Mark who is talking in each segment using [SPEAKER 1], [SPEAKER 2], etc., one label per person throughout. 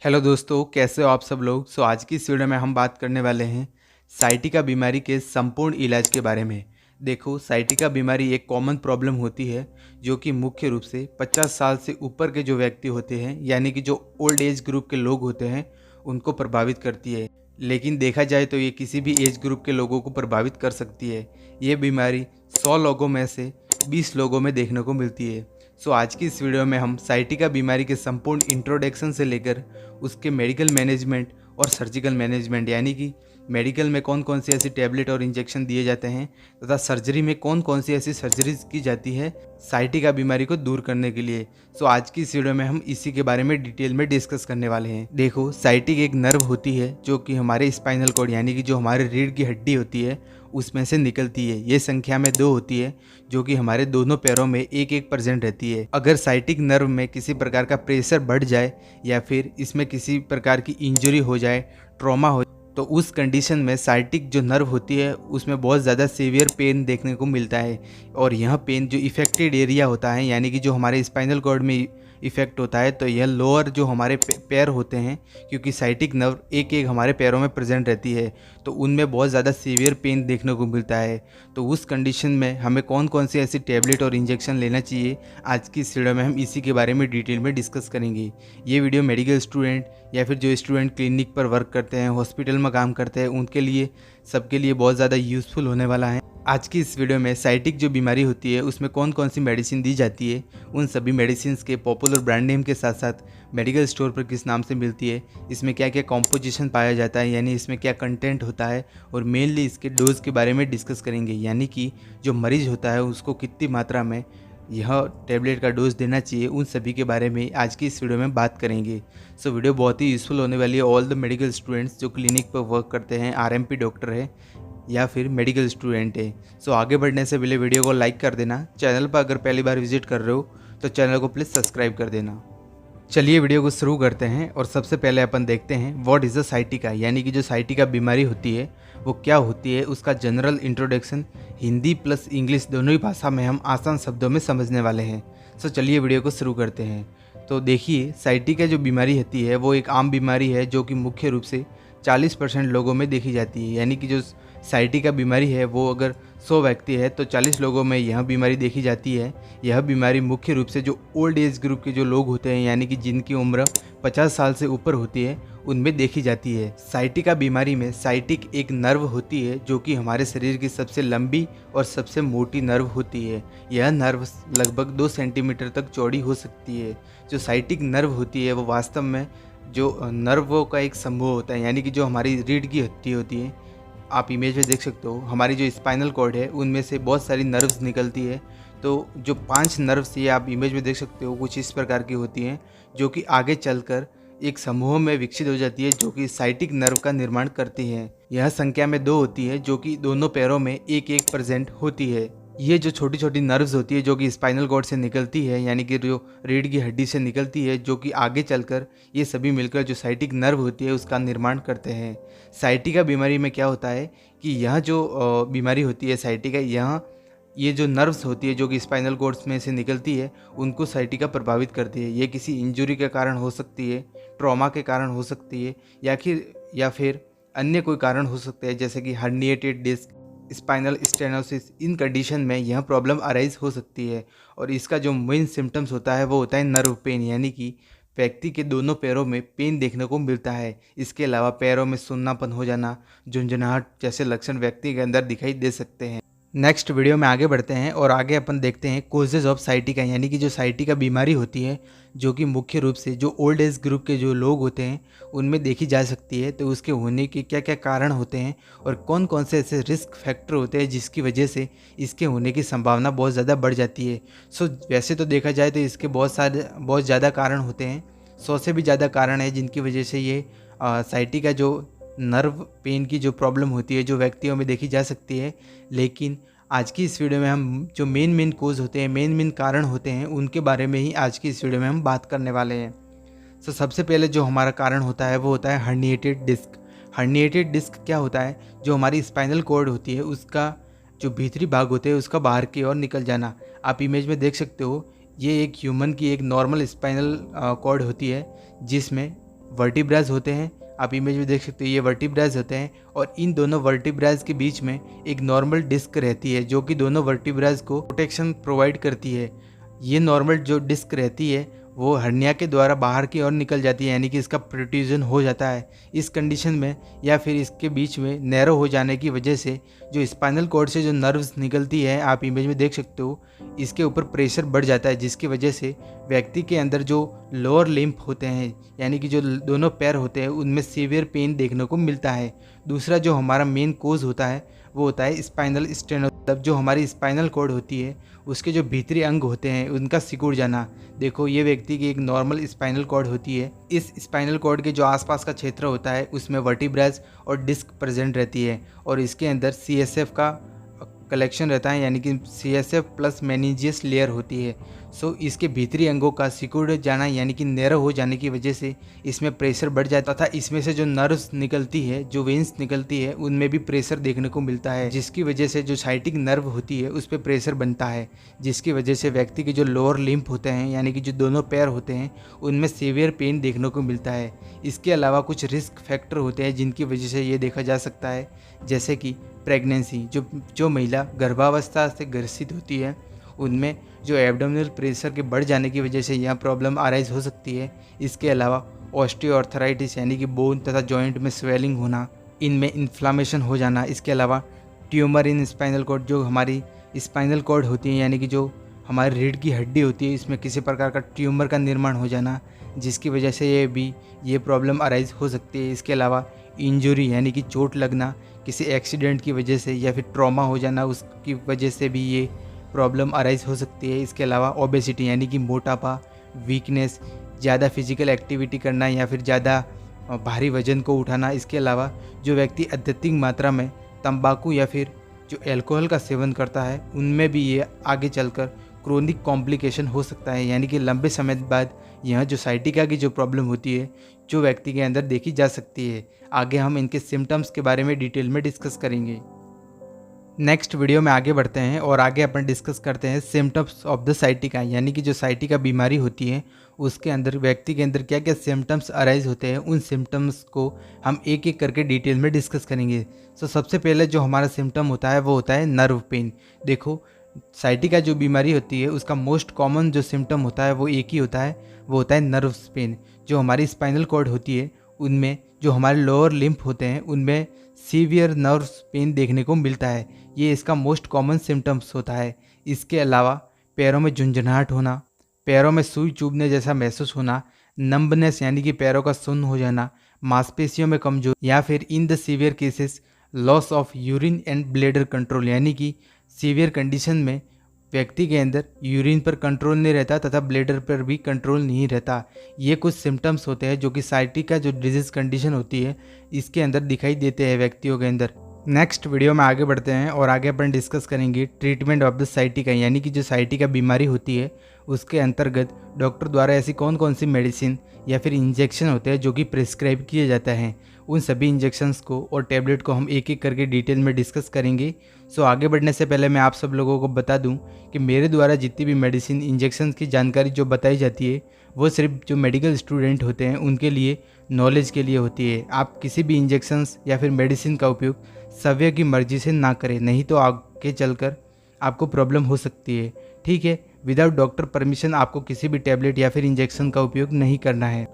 [SPEAKER 1] Hello दोस्तों, कैसे हो आप सब लोग। आज की इस वीडियो में हम बात करने वाले हैं साइटिका बीमारी के संपूर्ण इलाज के बारे में। देखो, साइटिका बीमारी एक कॉमन प्रॉब्लम होती है जो कि मुख्य रूप से 50 साल से ऊपर के जो व्यक्ति होते हैं, यानी कि जो ओल्ड एज ग्रुप के लोग होते हैं, उनको प्रभावित करती है। लेकिन देखा जाए तो ये किसी भी एज ग्रुप के लोगों को प्रभावित कर सकती है। ये बीमारी 100 लोगों में से 20 लोगों में देखने को मिलती है। आज की इस वीडियो में हम साइटिका बीमारी के संपूर्ण इंट्रोडक्शन से लेकर उसके मेडिकल मैनेजमेंट और सर्जिकल मैनेजमेंट, यानी कि मेडिकल में कौन कौन सी ऐसी टैबलेट और इंजेक्शन दिए जाते हैं तथा सर्जरी में कौन कौन सी ऐसी सर्जरीज की जाती है साइटिका बीमारी को दूर करने के लिए। आज की इस वीडियो में हम इसी के बारे में डिटेल में डिस्कस करने वाले हैं। देखो, साइटिक एक नर्व होती है जो कि हमारे स्पाइनल कॉर्ड, यानी कि जो हमारे रीढ़ की हड्डी होती है, उसमें से निकलती है। ये संख्या में 2 होती है जो कि हमारे दोनों पैरों में एक एक परसेंट रहती है। अगर साइटिक नर्व में किसी प्रकार का प्रेशर बढ़ जाए या फिर इसमें किसी प्रकार की इंजरी हो जाए, ट्रॉमा हो, तो उस कंडीशन में साइटिक जो नर्व होती है उसमें बहुत ज़्यादा सीवियर पेन देखने को मिलता है। और यह पेन जो इफेक्टेड एरिया होता है, यानी कि जो हमारे स्पाइनल कॉर्ड में इफेक्ट होता है, तो यह लोअर जो हमारे पैर होते हैं, क्योंकि साइटिक नर्व एक एक हमारे पैरों में प्रेजेंट रहती है, तो उनमें बहुत ज़्यादा सीवियर पेन देखने को मिलता है। तो उस कंडीशन में हमें कौन कौन सी ऐसी टैबलेट और इंजेक्शन लेना चाहिए, आज की इस वीडियो में हम इसी के बारे में डिटेल में डिस्कस करेंगे। ये वीडियो मेडिकल स्टूडेंट या फिर जो स्टूडेंट क्लिनिक पर वर्क करते हैं, हॉस्पिटल में काम करते हैं, उनके लिए, सबके लिए बहुत ज़्यादा यूज़फुल होने वाला है। आज की इस वीडियो में साइटिक जो बीमारी होती है उसमें कौन कौन सी मेडिसिन दी जाती है, उन सभी मेडिसिन के पॉपुलर ब्रांड नेम के साथ साथ मेडिकल स्टोर पर किस नाम से मिलती है, इसमें क्या क्या कॉम्पोजिशन पाया जाता है, यानी इसमें क्या कंटेंट होता है, और मेनली इसके डोज के बारे में डिस्कस करेंगे, यानी कि जो मरीज होता है उसको कितनी मात्रा में यह टैबलेट का डोज देना चाहिए, उन सभी के बारे में आज की इस वीडियो में बात करेंगे। वीडियो बहुत ही यूज़फुल होने वाली है ऑल द मेडिकल स्टूडेंट्स जो क्लिनिक पर वर्क करते हैं, आरएमपी डॉक्टर है या फिर मेडिकल स्टूडेंट है। आगे बढ़ने से पहले वीडियो को लाइक कर देना। चैनल पर अगर पहली बार विजिट कर रहे हो तो चैनल को प्लीज़ सब्सक्राइब कर देना। चलिए वीडियो को शुरू करते हैं और सबसे पहले अपन देखते हैं व्हाट इज़ द साइटिका, यानी कि जो साइटिका बीमारी होती है वो क्या होती है, उसका general introduction Hindi plus English दोनों ही भाषा में हम आसान शब्दों में समझने वाले हैं। चलिए वीडियो को शुरू करते हैं। तो देखिए, साइटिका जो बीमारी होती है वो एक आम बीमारी है जो कि मुख्य रूप से 40% लोगों में देखी जाती है। यानी कि जो साइटिका बीमारी है वो अगर 100 व्यक्ति है तो 40 लोगों में यह बीमारी देखी जाती है। यह बीमारी मुख्य रूप से जो ओल्ड एज ग्रुप के जो लोग होते हैं, यानी कि जिनकी उम्र 50 साल से ऊपर होती है, उनमें देखी जाती है। साइटिका बीमारी में साइटिक एक नर्व होती है जो कि हमारे शरीर की सबसे लंबी और सबसे मोटी नर्व होती है। यह नर्व लगभग 2 सेंटीमीटर तक चौड़ी हो सकती है। जो साइटिक नर्व होती है वो वास्तव में जो नर्वों का एक समूह होता है, यानी कि जो हमारी रीढ़ की हड्डी होती है, आप इमेज में देख सकते हो, हमारी जो स्पाइनल कॉर्ड है उनमें से बहुत सारी नर्व्स निकलती है। तो जो 5 नर्व्स ये आप इमेज में देख सकते हो कुछ इस प्रकार की होती हैं, जो कि आगे चलकर एक समूह में विकसित हो जाती है, जो कि साइटिक नर्व का निर्माण करती है। यह संख्या में 2 होती है जो कि दोनों पैरों में एक एक प्रेजेंट होती है। ये जो छोटी छोटी नर्व्स होती है जो कि स्पाइनल कॉर्ड से निकलती है, यानी कि जो रीढ़ की हड्डी से निकलती है, जो कि आगे चलकर ये सभी मिलकर जो साइटिक नर्व होती है उसका निर्माण करते हैं। साइटिका बीमारी में क्या होता है कि यह जो बीमारी होती है साइटिका, यहाँ ये जो नर्व्स होती है जो कि स्पाइनल कॉर्ड्स में से निकलती है, उनको साइटिका प्रभावित करती है। ये किसी इंजरी के कारण हो सकती है, ट्रॉमा के कारण हो सकती है, या फिर अन्य कोई कारण हो सकते हैं, जैसे कि हर्निएटेड डिस्क, स्पाइनल स्टेनोसिस। इन कंडीशन में यह प्रॉब्लम अराइज हो सकती है। और इसका जो मेन सिम्टम्स होता है वो होता है नर्व पेन, यानी कि व्यक्ति के दोनों पैरों में पेन देखने को मिलता है। इसके अलावा पैरों में सुन्नापन हो जाना, झुंझुनाहट जैसे लक्षण व्यक्ति के अंदर दिखाई दे सकते हैं। नेक्स्ट वीडियो में आगे बढ़ते हैं और आगे अपन देखते हैं कोजेज ऑफ साइटिका, यानी कि जो साइटिका बीमारी होती है जो कि मुख्य रूप से जो ओल्ड एज ग्रुप के जो लोग होते हैं उनमें देखी जा सकती है। तो उसके होने के क्या क्या कारण होते हैं और कौन कौन से ऐसे रिस्क फैक्टर होते हैं जिसकी वजह से इसके होने की संभावना बहुत ज़्यादा बढ़ जाती है। वैसे तो देखा जाए तो इसके बहुत ज़्यादा कारण होते हैं, 100 से भी ज़्यादा कारण है जिनकी वजह से ये साइटिका जो नर्व पेन की जो प्रॉब्लम होती है जो व्यक्तियों में देखी जा सकती है। लेकिन आज की इस वीडियो में हम जो मेन कोज होते हैं, मेन कारण होते हैं, उनके बारे में ही आज की इस वीडियो में हम बात करने वाले हैं। सबसे पहले जो हमारा कारण होता है वो होता है हर्निएटेड डिस्क। हर्निएटेड डिस्क क्या होता है, जो हमारी स्पाइनल कॉर्ड होती है उसका जो भीतरी भाग होते हैं उसका बाहर की ओर निकल जाना। आप इमेज में देख सकते हो, ये एक ह्यूमन की एक नॉर्मल स्पाइनल कॉर्ड होती है जिसमें वर्टिब्राज होते हैं। आप इमेज में देख सकते हो ये वर्टिब्राज होते हैं और इन दोनों वर्टिब्राज के बीच में एक नॉर्मल डिस्क रहती है जो कि दोनों वर्टिब्राज को प्रोटेक्शन प्रोवाइड करती है। ये नॉर्मल जो डिस्क रहती है वो हर्निया के द्वारा बाहर की ओर निकल जाती है, यानी कि इसका प्रोट्रूजन हो जाता है। इस कंडीशन में या फिर इसके बीच में नैरो हो जाने की वजह से जो स्पाइनल कॉर्ड से जो नर्व्स निकलती है, आप इमेज में देख सकते हो, इसके ऊपर प्रेशर बढ़ जाता है, जिसकी वजह से व्यक्ति के अंदर जो लोअर लिम्फ होते हैं यानी कि जो दोनों पैर होते हैं उनमें सीवियर पेन देखने को मिलता है। दूसरा जो हमारा मेन कोज होता है वो होता है स्पाइनल स्टेनो, जो हमारी स्पाइनल कॉर्ड होती है उसके जो भीतरी अंग होते हैं उनका सिकुड़ जाना। देखो ये व्यक्ति की एक नॉर्मल स्पाइनल कॉर्ड होती है। इस स्पाइनल कॉर्ड के जो आसपास का क्षेत्र होता है उसमें वर्टिब्राज और डिस्क प्रेजेंट रहती है और इसके अंदर CSF का कलेक्शन रहता है, यानी कि CSF प्लस मेनिजियस लेयर होती है। सो इसके भीतरी अंगों का सिकुड़ जाना यानी कि नैरो हो जाने की वजह से इसमें प्रेशर बढ़ जाता था। इसमें से जो नर्व्स निकलती है, जो वेन्स निकलती है, उनमें भी प्रेशर देखने को मिलता है, जिसकी वजह से जो साइटिक नर्व होती है उस पर प्रेशर बनता है, जिसकी वजह से व्यक्ति के जो लोअर लिम्फ होते हैं यानी कि जो दोनों पैर होते हैं उनमें सीवियर पेन देखने को मिलता है। इसके अलावा कुछ रिस्क फैक्टर होते हैं जिनकी वजह से ये देखा जा सकता है, जैसे कि प्रेगनेंसी, जो महिला गर्भावस्था से ग्रसित होती है उनमें जो एब्डोमिनल प्रेशर के बढ़ जाने की वजह से यह प्रॉब्लम अराइज हो सकती है। इसके अलावा ऑस्टियोआर्थराइटिस यानी कि बोन तथा जॉइंट में स्वेलिंग होना, इनमें इन्फ्लामेशन हो जाना। इसके अलावा ट्यूमर इन स्पाइनल कॉर्ड, जो हमारी स्पाइनल कॉर्ड होती है यानी कि जो हमारी रीढ़ की हड्डी होती है, इसमें किसी प्रकार का ट्यूमर का निर्माण हो जाना, जिसकी वजह से ये प्रॉब्लम अराइज हो सकती है। इसके अलावा इंजरी यानी कि चोट लगना किसी एक्सीडेंट की वजह से या फिर ट्रॉमा हो जाना, उसकी वजह से भी ये प्रॉब्लम अराइज हो सकती है। इसके अलावा ओबेसिटी यानी कि मोटापा, वीकनेस, ज़्यादा फिजिकल एक्टिविटी करना या फिर ज़्यादा भारी वजन को उठाना। इसके अलावा जो व्यक्ति अत्यधिक मात्रा में तंबाकू या फिर जो अल्कोहल का सेवन करता है उनमें भी ये आगे चलकर क्रोनिक कॉम्प्लिकेशन हो सकता है, यानी कि लंबे समय बाद यह जो साइटिका की जो प्रॉब्लम होती है जो व्यक्ति के अंदर देखी जा सकती है। आगे हम इनके सिम्टम्स के बारे में डिटेल में डिस्कस करेंगे। नेक्स्ट वीडियो में आगे बढ़ते हैं और आगे अपन डिस्कस करते हैं सिम्टम्स ऑफ द साइटिका, यानी कि जो साइटिका बीमारी होती है उसके अंदर व्यक्ति के अंदर क्या क्या सिम्टम्स अराइज होते हैं, उन सिम्टम्स को हम एक एक करके डिटेल में डिस्कस करेंगे। सो सबसे पहले जो हमारा सिम्टम होता है वो होता है नर्व पेन। देखो साइटिका जो बीमारी होती है उसका मोस्ट कॉमन जो सिम्टम होता है वो एक ही होता है, वो होता है नर्व पेन। जो हमारी स्पाइनल कॉर्ड होती है उनमें जो हमारे लोअर लिम्फ होते हैं उनमें सीवियर नर्व पेन देखने को मिलता है, ये इसका मोस्ट कॉमन सिम्टम्स होता है। इसके अलावा पैरों में झुंझुनाहट होना, पैरों में सुई चुभने जैसा महसूस होना, नंबनेस यानी कि पैरों का सुन्न हो जाना, मांसपेशियों में कमजोरी या फिर in the severe cases loss of urine and bladder control, यानी कि सीवियर कंडीशन में व्यक्ति के अंदर यूरिन पर कंट्रोल नहीं रहता तथा ब्लैडर पर भी कंट्रोल नहीं रहता। ये कुछ सिम्टम्स होते हैं जो कि साइटिका जो डिजीज़ कंडीशन होती है इसके अंदर दिखाई देते हैं व्यक्तियों के अंदर। नेक्स्ट वीडियो में आगे बढ़ते हैं और आगे अपन डिस्कस करेंगे ट्रीटमेंट ऑफ द साइटिका, यानी कि जो साइटिका बीमारी होती है उसके अंतर्गत डॉक्टर द्वारा ऐसी कौन कौन सी मेडिसिन या फिर इंजेक्शन होते हैं जो कि प्रिस्क्राइब किए जाते हैं। उन सभी इंजेक्शंस को और टैबलेट को हम एक एक करके डिटेल में डिस्कस करेंगे। सो आगे बढ़ने से पहले मैं आप सब लोगों को बता दूं कि मेरे द्वारा जितनी भी मेडिसिन इंजेक्शंस की जानकारी जो बताई जाती है वो सिर्फ जो मेडिकल स्टूडेंट होते हैं उनके लिए नॉलेज के लिए होती है। आप किसी भी इंजेक्शंस या फिर मेडिसिन का उपयोग सभ्य की मर्जी से ना करें, नहीं तो आगे चलकर आपको प्रॉब्लम हो सकती है। ठीक है, विदाउट डॉक्टर परमिशन आपको किसी भी टैबलेट या फिर इंजेक्शन का उपयोग नहीं करना है।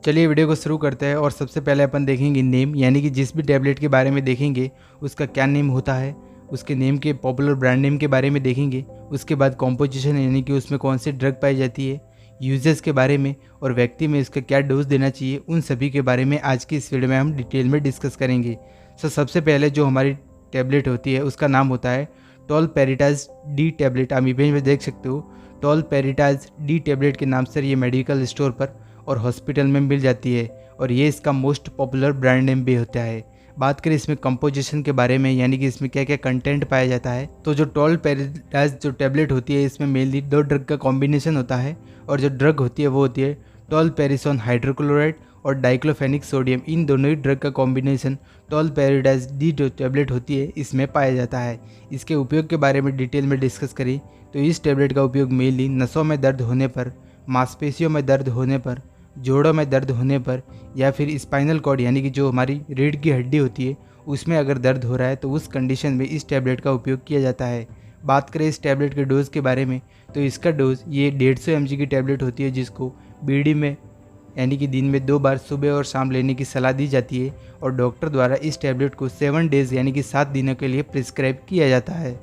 [SPEAKER 1] चलिए वीडियो को शुरू करते हैं और सबसे पहले अपन देखेंगे नेम, यानी कि जिस भी टैबलेट के बारे में देखेंगे उसका क्या नेम होता है, उसके नेम के पॉपुलर ब्रांड नेम के बारे में देखेंगे। उसके बाद कॉम्पोजिशन यानी कि उसमें कौन सी ड्रग पाई जाती है, यूजेस के बारे में और व्यक्ति में इसका क्या डोज देना चाहिए, उन सभी के बारे में आज की इस वीडियो में हम डिटेल में डिस्कस करेंगे। सबसे पहले जो हमारी टैबलेट होती है उसका नाम होता है टोलपेरिटाज डी टैबलेट। आप इमेज में देख सकते हो टोलपेरिटाज डी टैबलेट के नाम से ये मेडिकल स्टोर पर और हॉस्पिटल में मिल जाती है और ये इसका मोस्ट पॉपुलर ब्रांड नेम भी होता है। बात करें इसमें कंपोजिशन के बारे में, यानी कि इसमें क्या क्या कंटेंट पाया जाता है, तो जो टोलपेरिटाज जो टैबलेट होती है इसमें मेनली 2 ड्रग का कॉम्बिनेशन होता है और जो ड्रग होती है वो होती है टोलपेरिसोन हाइड्रोक्लोराइड और डाइक्लोफेनिक सोडियम। इन दोनों ही ड्रग का कॉम्बिनेशन टोलपेरिटाज डी जो टैबलेट होती है इसमें पाया जाता है। इसके उपयोग के बारे में डिटेल में डिस्कस करें तो इस टैबलेट का उपयोग मेनली नसों में दर्द होने पर, मांसपेशियों में दर्द होने पर, जोड़ों में दर्द होने पर या फिर स्पाइनल कॉर्ड यानी कि जो हमारी रीढ़ की हड्डी होती है उसमें अगर दर्द हो रहा है तो उस कंडीशन में इस टैबलेट का उपयोग किया जाता है। बात करें इस टैबलेट के डोज़ के बारे में तो इसका डोज़ ये 150 mg की टैबलेट होती है, जिसको बीडी में यानी कि दिन में 2 बार सुबह और शाम लेने की सलाह दी जाती है और डॉक्टर द्वारा इस टैबलेट को 7 डेज़ यानी कि 7 दिनों के लिए प्रिस्क्राइब किया जाता है।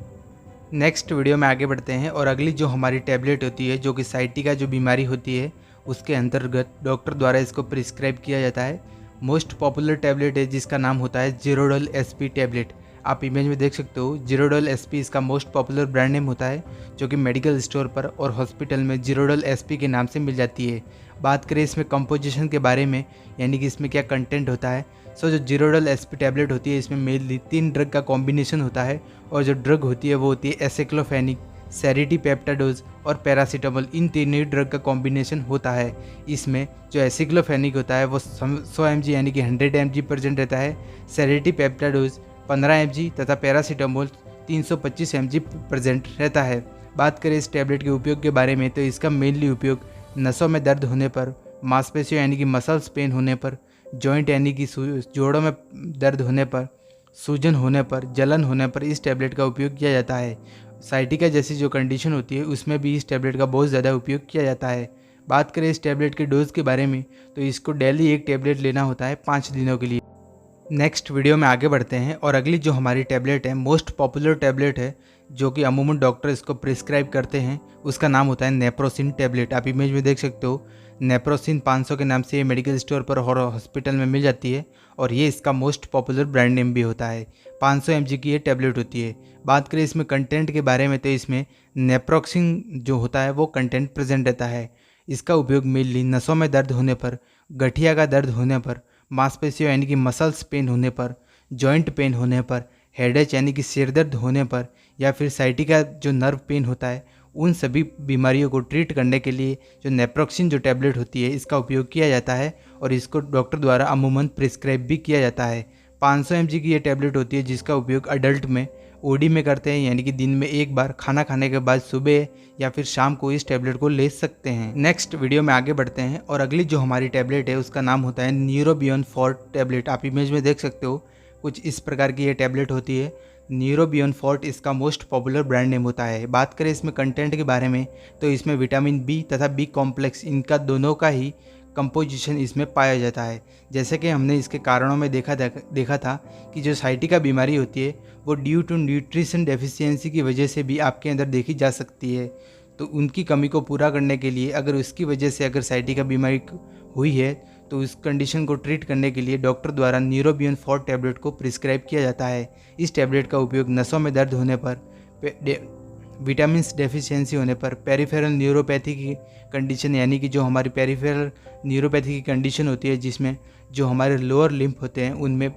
[SPEAKER 1] नेक्स्ट वीडियो में आगे बढ़ते हैं और अगली जो हमारी टैबलेट होती है जो कि साइटिका जो बीमारी होती है उसके अंतर्गत डॉक्टर द्वारा इसको प्रिस्क्राइब किया जाता है। मोस्ट पॉपुलर टैबलेट है जिसका नाम होता है जीरोडॉल एसपी टैबलेट। आप इमेज में देख सकते हो जीरोडॉल एसपी इसका मोस्ट पॉपुलर ब्रांड नेम होता है, जो कि मेडिकल स्टोर पर और हॉस्पिटल में जीरोडॉल एसपी के नाम से मिल जाती है। बात करें इसमें कंपोजिशन के बारे में यानी कि इसमें क्या कंटेंट होता है, सो जो जीरोडॉल एसपी टैबलेट होती है इसमें मेनली 3 ड्रग का कॉम्बिनेशन होता है और जो ड्रग होती है वो होती है एसिक्लोफेनिक, सेरिटीपेप्टाडोज और पैरासीटामोल। इन तीनों ड्रग का कॉम्बिनेशन होता है। इसमें जो एसिक्लोफेनिक होता है वो 100 mg यानी कि 100 mg प्रेजेंट रहता है, सेरिटीपेप्टाडोज 15 mg तथा पैरासीटामोल 325 mg प्रेजेंट रहता है। बात करें इस टैबलेट के उपयोग के बारे में तो इसका मेनली उपयोग नसों में दर्द होने पर, मांसपेशियों यानी कि मसल्स पेन होने पर, जॉइंट यानी कि जोड़ों में दर्द होने पर, सूजन होने पर, जलन होने पर इस टैबलेट का उपयोग किया जाता है। साइटिका जैसी जो कंडीशन होती है उसमें भी इस टैबलेट का बहुत ज़्यादा उपयोग किया जाता है। बात करें इस टैबलेट के डोज के बारे में तो इसको डेली एक टैबलेट लेना होता है 5 दिनों के लिए। नेक्स्ट वीडियो में आगे बढ़ते हैं और अगली जो हमारी टैबलेट है मोस्ट पॉपुलर टैबलेट है जो कि अमूमन डॉक्टर इसको प्रिस्क्राइब करते हैं, उसका नाम होता है नेप्रोसिन टैबलेट। आप इमेज में देख सकते हो नेप्रोसिन 500 के नाम से ये मेडिकल स्टोर पर और हॉस्पिटल में मिल जाती है और ये इसका मोस्ट पॉपुलर ब्रांड नेम भी होता है। 500 mg की ये टैबलेट होती है। बात करें इसमें कंटेंट के बारे में तो इसमें नेप्रोक्सिन जो होता है वो कंटेंट प्रेजेंट रहता है। इसका उपयोग मेनली नसों में दर्द होने पर, गठिया का दर्द होने पर, मांसपेशियों यानी कि मसल्स पेन होने पर, जॉइंट पेन होने पर, हेडेक यानी कि सिर दर्द होने पर या फिर साइटिका जो नर्व पेन होता है उन सभी बीमारियों को ट्रीट करने के लिए जो नेप्रोक्सिन जो टैबलेट होती है इसका उपयोग किया जाता है और इसको डॉक्टर द्वारा अमूमन प्रिस्क्राइब भी किया जाता है। 500 mg की ये टैबलेट होती है जिसका उपयोग अडल्ट में ओडी में करते हैं, यानी कि दिन में एक बार खाना खाने के बाद सुबह या फिर शाम को इस टैबलेट को ले सकते हैं। नेक्स्ट वीडियो में आगे बढ़ते हैं और अगली जो हमारी टैबलेट है उसका नाम होता है न्यूरोबियन फोर्ट टैबलेट। आप इमेज में देख सकते हो कुछ इस प्रकार की ये टैबलेट होती है। न्यूरोबियन फोर्ट इसका मोस्ट पॉपुलर ब्रांड नेम होता है। बात करें इसमें कंटेंट के बारे में तो इसमें विटामिन बी तथा बी कॉम्प्लेक्स इनका दोनों का ही कंपोजिशन इसमें पाया जाता है। जैसे कि हमने इसके कारणों में देखा था कि जो साइटिका बीमारी होती है वो ड्यू टू न्यूट्रिशन डेफिशिएंसी की वजह से भी आपके अंदर देखी जा सकती है। तो उनकी कमी को पूरा करने के लिए अगर उसकी वजह से अगर साइटिका बीमारी हुई है तो उस कंडीशन को ट्रीट करने के लिए डॉक्टर द्वारा न्यूरोबियन 4 टैबलेट को प्रिस्क्राइब किया जाता है। इस टैबलेट का उपयोग नसों में दर्द होने पर, विटामिन डेफिशिएंसी होने पर, पेरिफेरल न्यूरोपैथी की कंडीशन यानी कि जो हमारी पेरिफेरल न्यूरोपैथी की कंडीशन होती है जिसमें जो हमारे लोअर लिम्फ होते हैं उनमें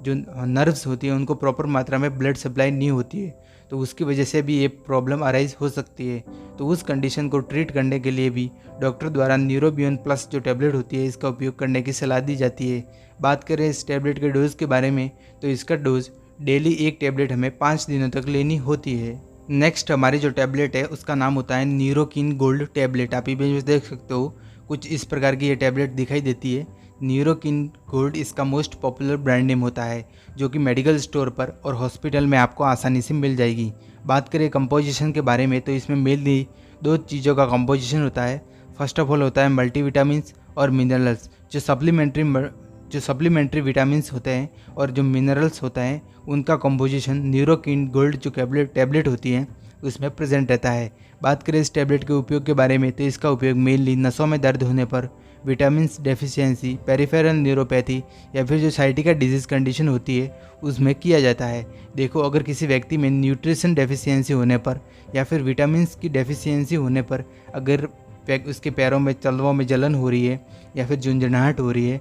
[SPEAKER 1] जो नर्व्स होती हैं उनको प्रॉपर मात्रा में ब्लड सप्लाई नहीं होती है तो उसकी वजह से भी ये प्रॉब्लम अराइज हो सकती है। तो उस कंडीशन को ट्रीट करने के लिए भी डॉक्टर द्वारा न्यूरोबियन प्लस जो टैबलेट होती है इसका उपयोग करने की सलाह दी जाती है। बात करें इस टैबलेट के डोज के बारे में तो इसका डोज डेली एक टैबलेट हमें 5 दिनों तक लेनी होती है। नेक्स्ट हमारी जो टैबलेट है उसका नाम होता है न्यूरोकिन गोल्ड टैबलेट। आप इमेज में देख सकते हो कुछ इस प्रकार की ये टैबलेट दिखाई देती है। न्यूरोकिन गोल्ड इसका मोस्ट पॉपुलर ब्रांड नेम होता है जो कि मेडिकल स्टोर पर और हॉस्पिटल में आपको आसानी से मिल जाएगी। बात करें कंपोजिशन के बारे में तो इसमें मेनली 2 चीज़ों का कंपोजिशन होता है। फर्स्ट ऑफ ऑल होता है मल्टीविटामिन्स और मिनरल्स। जो सप्लीमेंट्री विटामिन्स होते हैं और जो मिनरल्स होता है उनका कंपोजिशन न्यूरोकिन गोल्ड जो टैबलेट होती है उसमें प्रेजेंट रहता है। बात करें इस टैबलेट के उपयोग के बारे में तो इसका उपयोग मेनली नसों में दर्द होने पर, विटामिन डेफिशिएंसी, पेरिफेरल न्यूरोपैथी या फिर जो साइटिका डिजीज़ कंडीशन होती है उसमें किया जाता है। देखो अगर किसी व्यक्ति में न्यूट्रिशन डेफिशिएंसी होने पर या फिर विटामिन की डेफिशिएंसी होने पर अगर उसके पैरों में तलवों में जलन हो रही है या फिर झुंझुनाहट हो रही है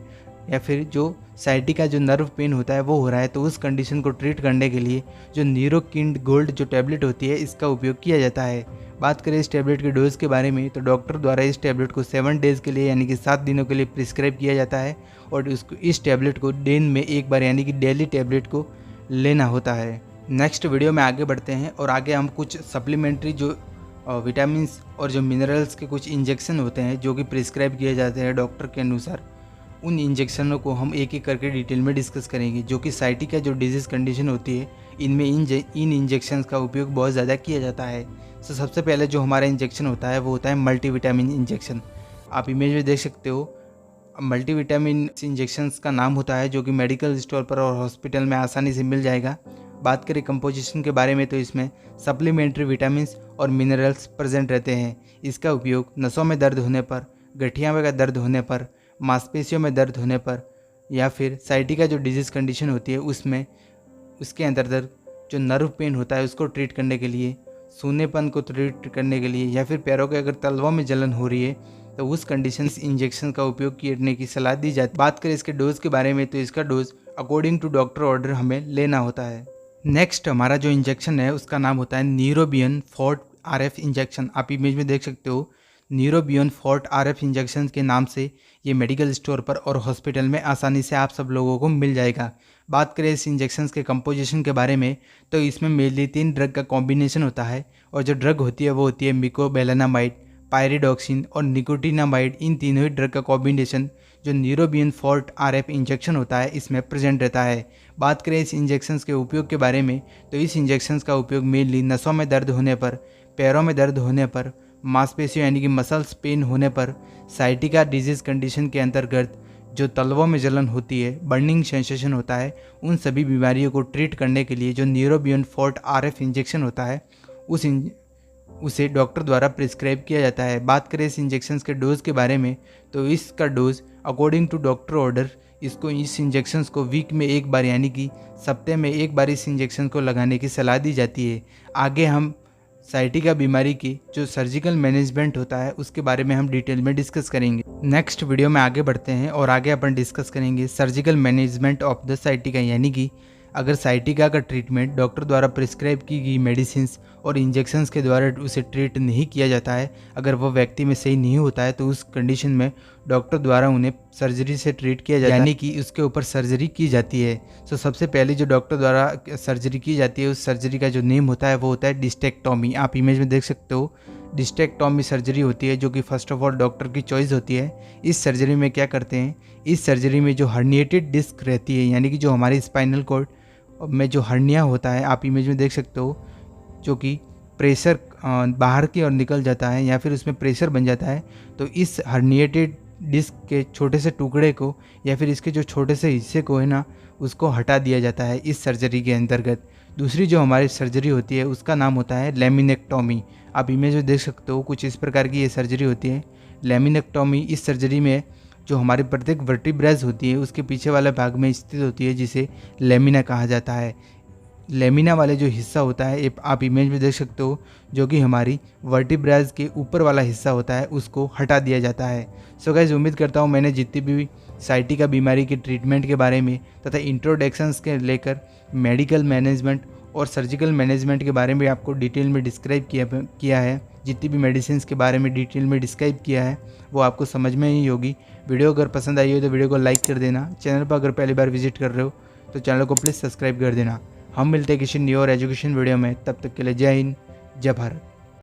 [SPEAKER 1] या फिर जो साइटिका जो नर्व पेन होता है वो हो रहा है तो उस कंडीशन को ट्रीट करने के लिए जो न्यूरोकिन गोल्ड जो टैबलेट होती है इसका उपयोग किया जाता है। बात करें इस टैबलेट के डोज के बारे में तो डॉक्टर द्वारा इस टैबलेट को 7 डेज़ के लिए यानी कि 7 दिनों के लिए प्रिस्क्राइब किया जाता है और इस टैबलेट को दिन में एक बार यानी कि डेली टैबलेट को लेना होता है। नेक्स्ट वीडियो में आगे बढ़ते हैं और आगे हम कुछ सप्लीमेंट्री जो विटामिन्स और जो मिनरल्स के कुछ इंजेक्शन होते हैं जो कि प्रिस्क्राइब किए जाते हैं डॉक्टर के अनुसार, उन इंजेक्शनों को हम एक एक करके डिटेल में डिस्कस करेंगे। जो कि साइटिका जो डिजीज़ कंडीशन होती है, इनमें इन इंजेक्शंस का उपयोग बहुत ज़्यादा किया जाता है। तो सबसे पहले जो हमारा इंजेक्शन होता है वो होता है मल्टीविटामिन इंजेक्शन। आप इमेज में देख सकते हो, मल्टीविटामिन इंजेक्शंस का नाम होता है जो कि मेडिकल स्टोर पर और हॉस्पिटल में आसानी से मिल जाएगा। बात करें कंपोजिशन के बारे में तो इसमें सप्लीमेंट्री विटामिन्स और मिनरल्स प्रेजेंट रहते हैं। इसका उपयोग नसों में दर्द होने पर, गठिया में दर्द होने पर, मांसपेशियों में दर्द होने पर, या फिर साइटिका जो डिजीज़ कंडीशन होती है उसमें उसके अंतर्गत जो नर्व पेन होता है उसको ट्रीट करने के लिए, सूनेपन को ट्रीट करने के लिए, या फिर पैरों के अगर तलवों में जलन हो रही है तो उस कंडीशन इस इंजेक्शन का उपयोग करने की सलाह दी जाती है। बात करें इसके डोज के बारे में तो इसका dose according to doctor order हमें लेना होता है। नेक्स्ट हमारा जो इंजेक्शन है उसका नाम होता है न्यूरोबियन फोर्ट आरएफ इंजेक्शन। आप इमेज में देख सकते हो, न्यूरोबियन फोर्ट आरएफ इंजेक्शन के नाम से ये मेडिकल स्टोर पर और हॉस्पिटल में आसानी से आप सब लोगों को मिल जाएगा। बात करें इस इंजेक्शन के कंपोजिशन के बारे में तो इसमें मेनली 3 ड्रग का कॉम्बिनेशन होता है, और जो ड्रग होती है वो होती है मिकोबेलेनामाइड, पायरिडॉक्सिन और निकोटिनामाइड। इन तीनों ही ड्रग का कॉम्बिनेशन जो न्यूरोबियन फोर्ट आरएफ इंजेक्शन होता है इसमें प्रेजेंट रहता है। बात करें इस इंजेक्शंस के उपयोग के बारे में तो इस इंजेक्शंस का उपयोग मेनली नसों में दर्द होने पर, पैरों में दर्द होने पर, मांसपेशियों यानी कि मसल्स पेन होने पर, साइटिका डिजीज़ कंडीशन के अंतर्गत जो तलवों में जलन होती है, बर्निंग सेंसेशन होता है, उन सभी बीमारियों को ट्रीट करने के लिए जो न्यूरोबियन फोर्ट आरएफ इंजेक्शन होता है उसे डॉक्टर द्वारा प्रिस्क्राइब किया जाता है। बात करें इस इंजेक्शंस के डोज के बारे में तो इसका dose according to doctor order इस इंजेक्शंस को वीक में एक बार यानी कि सप्ताह में एक बार इस इंजेक्शन को लगाने की सलाह दी जाती है। आगे हम साइटिका बीमारी की जो सर्जिकल मैनेजमेंट होता है उसके बारे में हम डिटेल में डिस्कस करेंगे। नेक्स्ट वीडियो में आगे बढ़ते हैं और आगे अपन डिस्कस करेंगे surgical management of the sciatica, यानी कि अगर साइटिका का ट्रीटमेंट डॉक्टर द्वारा प्रिस्क्राइब की गई मेडिसिन्स और इंजेक्शंस के द्वारा उसे ट्रीट नहीं किया जाता है, अगर वह व्यक्ति में सही नहीं होता है तो उस कंडीशन में डॉक्टर द्वारा उन्हें सर्जरी से ट्रीट किया जाता है, यानी कि उसके ऊपर सर्जरी की जाती है। तो सबसे पहले जो डॉक्टर द्वारा सर्जरी की जाती है उस सर्जरी का जो नेम होता है वो होता है डिस्टेक्टोमी। आप इमेज में देख सकते हो, डिस्टेक्टोमी सर्जरी होती है जो कि फर्स्ट ऑफ ऑल डॉक्टर की चॉइस होती है। इस सर्जरी में क्या करते हैं, इस सर्जरी में जो हर्निएटेड डिस्क रहती है यानी कि जो हमारी स्पाइनल कॉर्ड में जो हर्निया होता है, आप इमेज में देख सकते हो, जो कि प्रेशर बाहर की ओर निकल जाता है या फिर उसमें प्रेशर बन जाता है, तो इस हर्निएटेड डिस्क के छोटे से टुकड़े को या फिर इसके जो छोटे से हिस्से को है ना उसको हटा दिया जाता है इस सर्जरी के अंतर्गत। दूसरी जो हमारी सर्जरी होती है उसका नाम होता है लेमिनेक्टोमी। आप इमेज में देख सकते हो, कुछ इस प्रकार की ये सर्जरी होती है लेमिनेक्टोमी। इस सर्जरी में जो हमारी प्रत्येक वर्टिब्रेज होती है उसके पीछे वाले भाग में स्थित होती है जिसे लेमिना कहा जाता है। लेमिना वाले जो हिस्सा होता है आप इमेज में देख सकते हो, जो कि हमारी वर्टिब्रेज के ऊपर वाला हिस्सा होता है उसको हटा दिया जाता है। सो गाइस, उम्मीद करता हूँ मैंने जितनी भी साइटिका बीमारी के ट्रीटमेंट के बारे में तथा इंट्रोडक्शंस के लेकर मेडिकल मैनेजमेंट और सर्जिकल मैनेजमेंट के बारे में आपको डिटेल में डिस्क्राइब किया है। जितनी भी मेडिसिन के बारे में डिटेल में डिस्क्राइब किया है वो आपको समझ में ही होगी। वीडियो अगर पसंद आई हो तो वीडियो को लाइक कर देना। चैनल पर अगर पहली बार विजिट कर रहे हो तो चैनल को प्लीज़ सब्सक्राइब कर देना। हम मिलते हैं किसी न्यू और एजुकेशन वीडियो में, तब तक के लिए जय हिंद, जय भारत।